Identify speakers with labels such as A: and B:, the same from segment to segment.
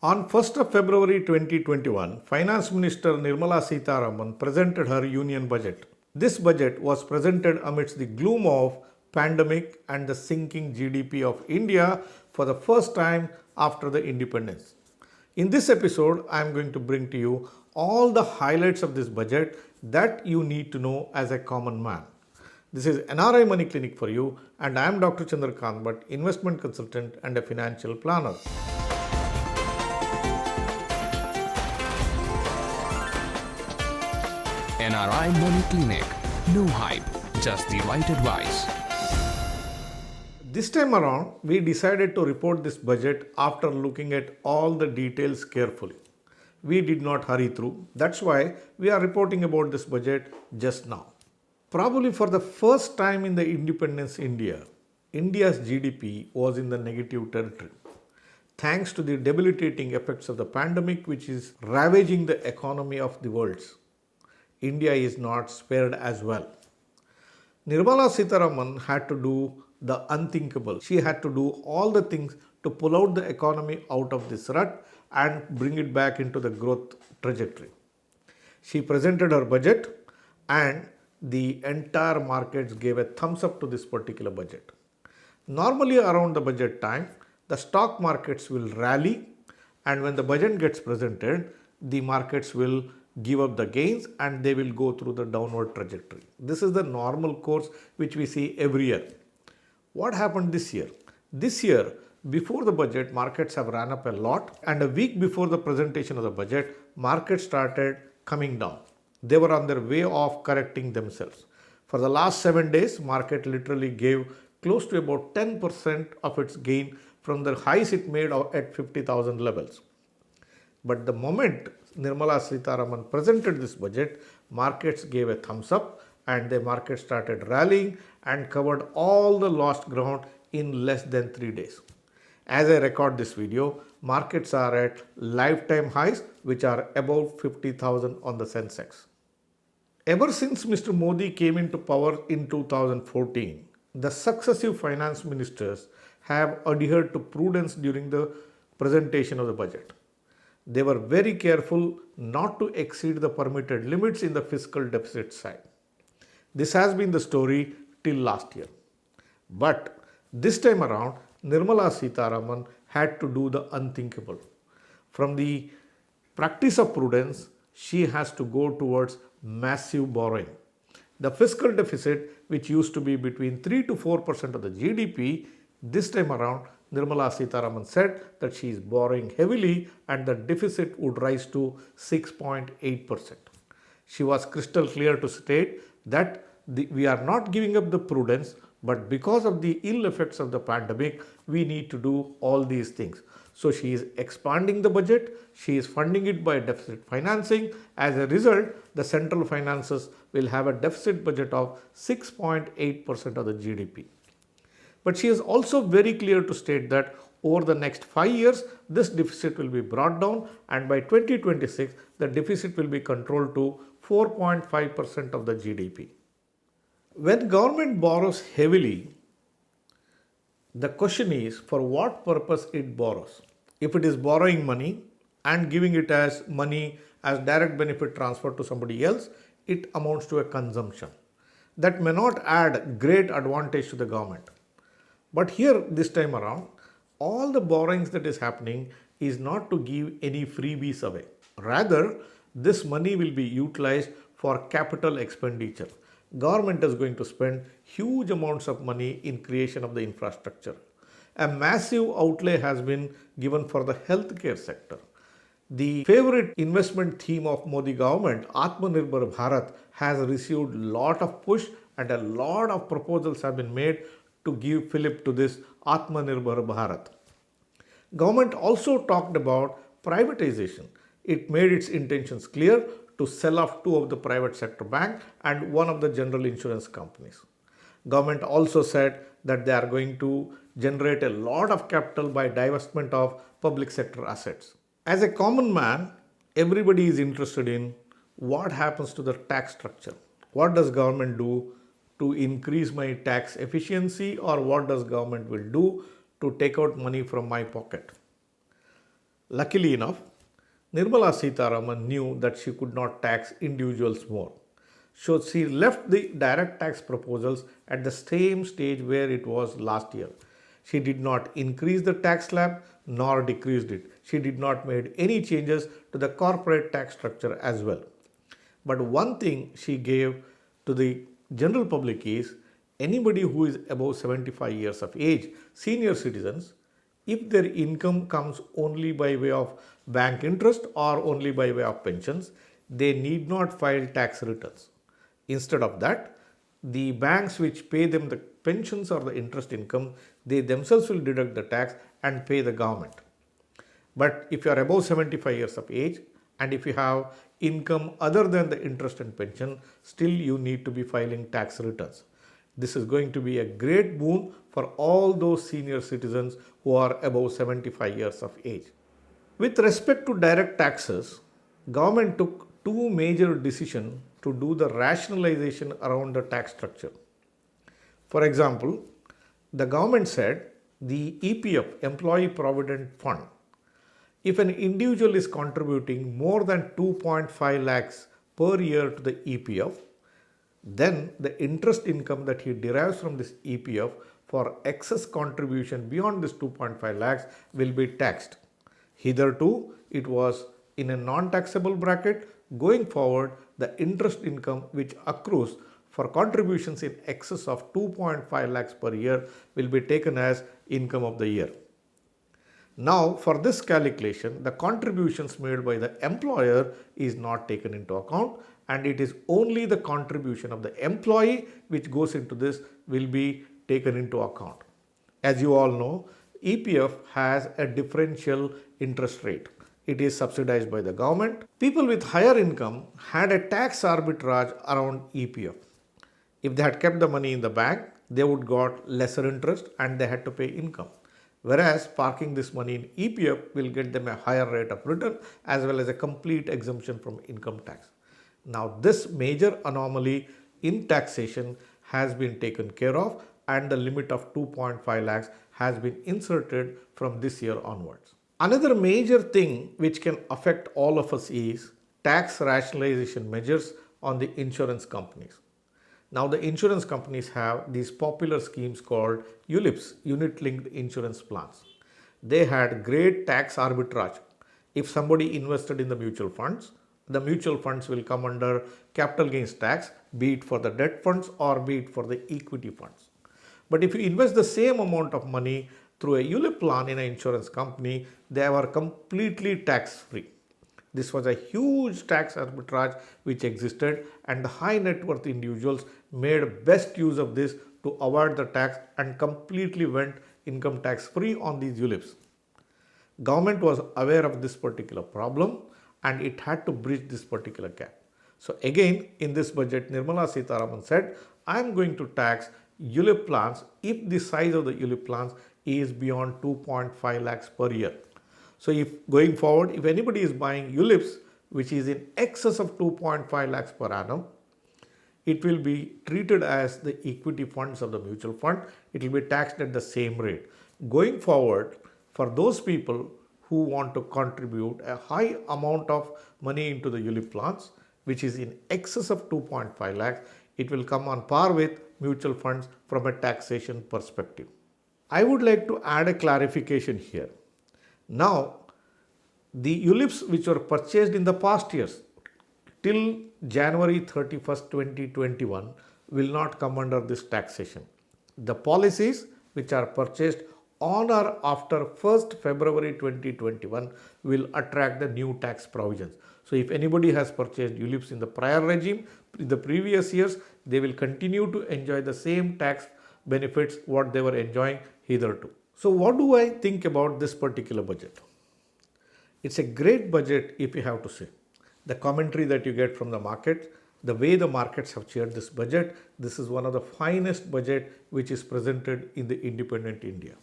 A: On 1st of February 2021, Finance Minister Nirmala Sitharaman presented her union budget. This budget was presented amidst the gloom of pandemic and the sinking GDP of India for the first time after the independence. In this episode, I am going to bring to you all the highlights of this budget that you need to know as a common man. This is NRI Money Clinic for you, and I am Dr. Chandrakant Bhatt, investment consultant and a financial planner.
B: NRI Money Clinic. No hype, just the right advice.
A: This time around, we decided to report this budget after looking at all the details carefully. We did not hurry through. That's why we are reporting about this budget just now. Probably for the first time in the independence India, India's GDP was in the negative territory. Thanks to the debilitating effects of the pandemic, which is ravaging the economy of the world, India is not spared as well. Nirmala Sitharaman had to do the unthinkable. She had to do all the things to pull out the economy out of this rut and bring it back into the growth trajectory. She presented her budget and the entire markets gave a thumbs up to this particular budget. Normally around the budget time, the stock markets will rally, and when the budget gets presented, the markets will give up the gains and they will go through the downward trajectory. This is the normal course which we see every year. What happened this year? This year, before the budget, markets have ran up a lot, and a week before the presentation of the budget, markets started coming down. They were on their way of correcting themselves. For the last 7 days, market literally gave close to about 10% of its gain from the highs it made at 50,000 levels. But the moment Nirmala Sitharaman presented this budget, markets gave a thumbs up and the market started rallying and covered all the lost ground in less than 3 days. As I record this video, markets are at lifetime highs, which are above 50,000 on the Sensex. Ever since Mr. Modi came into power in 2014, the successive finance ministers have adhered to prudence during the presentation of the budget. They were very careful not to exceed the permitted limits in the fiscal deficit side. This has been the story till last year. But this time around, Nirmala Sitharaman had to do the unthinkable. From the practice of prudence, she has to go towards massive borrowing. The fiscal deficit, which used to be between 3 to 4% of the GDP, this time around, Nirmala Sitharaman said that she is borrowing heavily and the deficit would rise to 6.8%. She was crystal clear to state that we are not giving up the prudence, but because of the ill effects of the pandemic, we need to do all these things. So she is expanding the budget, she is funding it by deficit financing. As a result, the central finances will have a deficit budget of 6.8% of the GDP. But she is also very clear to state that over the next 5 years, this deficit will be brought down, and by 2026, the deficit will be controlled to 4.5% of the GDP. When government borrows heavily, the question is for what purpose it borrows. If it is borrowing money and giving it as money as direct benefit transfer to somebody else, it amounts to a consumption. That may not add great advantage to the government. But here, this time around, all the borrowings that is happening is not to give any freebies away. Rather, this money will be utilized for capital expenditure. Government is going to spend huge amounts of money in creation of the infrastructure. A massive outlay has been given for the healthcare sector. The favorite investment theme of Modi government, Atmanirbhar Bharat, has received lot of push and a lot of proposals have been made to give fillip to this Atmanirbhar Bharat. Government also talked about privatization. It made its intentions clear to sell off 2 of the private sector bank and 1 of the general insurance companies. Government also said that they are going to generate a lot of capital by divestment of public sector assets. As a common man, everybody is interested in what happens to the tax structure. What does government do to increase my tax efficiency, or what does government will do to take out money from my pocket? Luckily enough, Nirmala Sitharaman knew that she could not tax individuals more. So she left the direct tax proposals at the same stage where it was last year. She did not increase the tax slab nor decreased it. She did not make any changes to the corporate tax structure as well. But one thing she gave to the general public is anybody who is above 75 years of age, senior citizens, if their income comes only by way of bank interest or only by way of pensions, they need not file tax returns. Instead of that, the banks which pay them the pensions or the interest income, they themselves will deduct the tax and pay the government. But if you are above 75 years of age and if you have income other than the interest and pension, still you need to be filing tax returns. This is going to be a great boon for all those senior citizens who are above 75 years of age. With respect to direct taxes, government took two major decisions to do the rationalization around the tax structure. For example, the government said the EPF, Employee Provident Fund, if an individual is contributing more than 2.5 lakhs per year to the EPF, then the interest income that he derives from this EPF for excess contribution beyond this 2.5 lakhs will be taxed. Hitherto, it was in a non-taxable bracket. Going forward, the interest income which accrues for contributions in excess of 2.5 lakhs per year will be taken as income of the year. Now, for this calculation, the contributions made by the employer is not taken into account, and it is only the contribution of the employee which goes into this will be taken into account. As you all know, EPF has a differential interest rate. It is subsidized by the government. People with higher income had a tax arbitrage around EPF. If they had kept the money in the bank, they would got lesser interest and they had to pay income. Whereas parking this money in EPF will get them a higher rate of return as well as a complete exemption from income tax. Now this major anomaly in taxation has been taken care of and the limit of 2.5 lakhs has been inserted from this year onwards. Another major thing which can affect all of us is tax rationalization measures on the insurance companies. Now the insurance companies have these popular schemes called ULIPs, Unit Linked Insurance Plans. They had great tax arbitrage. If somebody invested in the mutual funds will come under capital gains tax, be it for the debt funds or be it for the equity funds. But if you invest the same amount of money through a ULIP plan in an insurance company, they were completely tax free. This was a huge tax arbitrage which existed, and the high net worth individuals made best use of this to avoid the tax and completely went income tax free on these ULIPs. Government was aware of this particular problem and it had to bridge this particular gap. So again, in this budget, Nirmala Sitharaman said, I am going to tax ULIP plans if the size of the ULIP plans is beyond 2.5 lakhs per year. So if going forward, if anybody is buying ULIPs which is in excess of 2.5 lakhs per annum, it will be treated as the equity funds of the mutual fund. It will be taxed at the same rate. Going forward, for those people who want to contribute a high amount of money into the ULIP plans, which is in excess of 2.5 lakhs, it will come on par with mutual funds from a taxation perspective. I would like to add a clarification here. Now, the ULIPs which were purchased in the past years till January 31st, 2021 will not come under this taxation. The policies which are purchased on or after 1st February 2021 will attract the new tax provisions. So if anybody has purchased ULIPs in the prior regime, in the previous years, they will continue to enjoy the same tax benefits what they were enjoying hitherto. So what do I think about this particular budget? It's a great budget if you have to say. The commentary that you get from the market, the way the markets have cheered this budget, this is one of the finest budget which is presented in the independent India.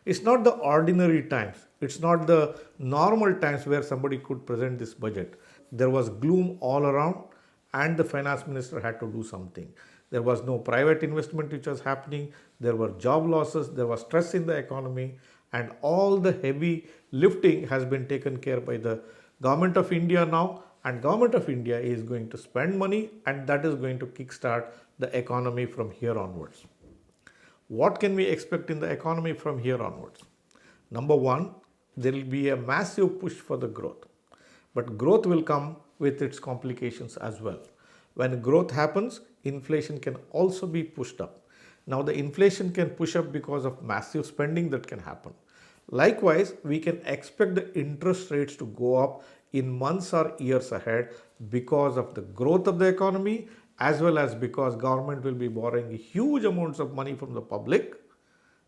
A: It's not the ordinary times. It's not the normal times where somebody could present this budget. There was gloom all around and the finance minister had to do something. There was no private investment which was happening. There were job losses. There was stress in the economy and all the heavy lifting has been taken care by the government of India now, and government of India is going to spend money, and that is going to kickstart the economy from here onwards. What can we expect in the economy from here onwards? Number one, there will be a massive push for the growth. But growth will come with its complications as well. When growth happens, inflation can also be pushed up. Now, the inflation can push up because of massive spending that can happen. Likewise, we can expect the interest rates to go up in months or years ahead because of the growth of the economy, as well as because government will be borrowing huge amounts of money from the public.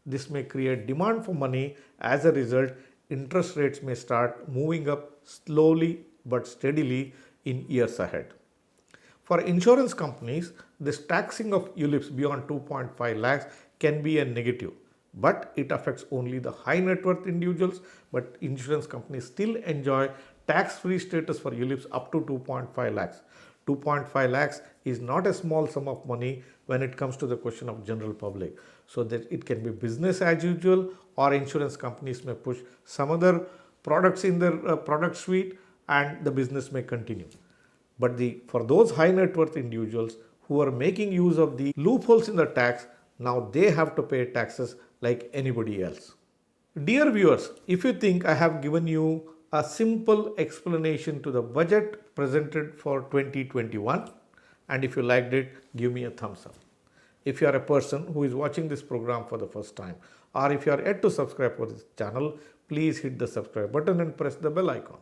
A: This may create demand for money. As a result, interest rates may start moving up slowly but steadily in years ahead. For insurance companies, this taxing of ULIPs beyond 2.5 lakhs can be a negative, but it affects only the high net worth individuals. But insurance companies still enjoy tax-free status for ULIPs up to 2.5 lakhs. 2.5 lakhs is not a small sum of money when it comes to the question of general public. So that it can be business as usual, or insurance companies may push some other products in their product suite, and the business may continue. But for those high net worth individuals who are making use of the loopholes in the tax, now they have to pay taxes like anybody else. Dear viewers, if you think I have given you a simple explanation to the budget presented for 2021, and if you liked it, give me a thumbs up. If you are a person who is watching this program for the first time, or if you are yet to subscribe for this channel, please hit the subscribe button and press the bell icon.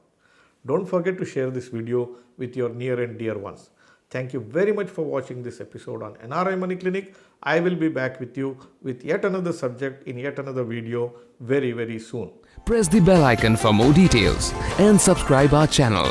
A: Don't forget to share this video with your near and dear ones. Thank you very much for watching this episode on NRI Money Clinic. I will be back with you with yet another subject in yet another video very, very soon.
B: Press the bell icon for more details and subscribe our channel.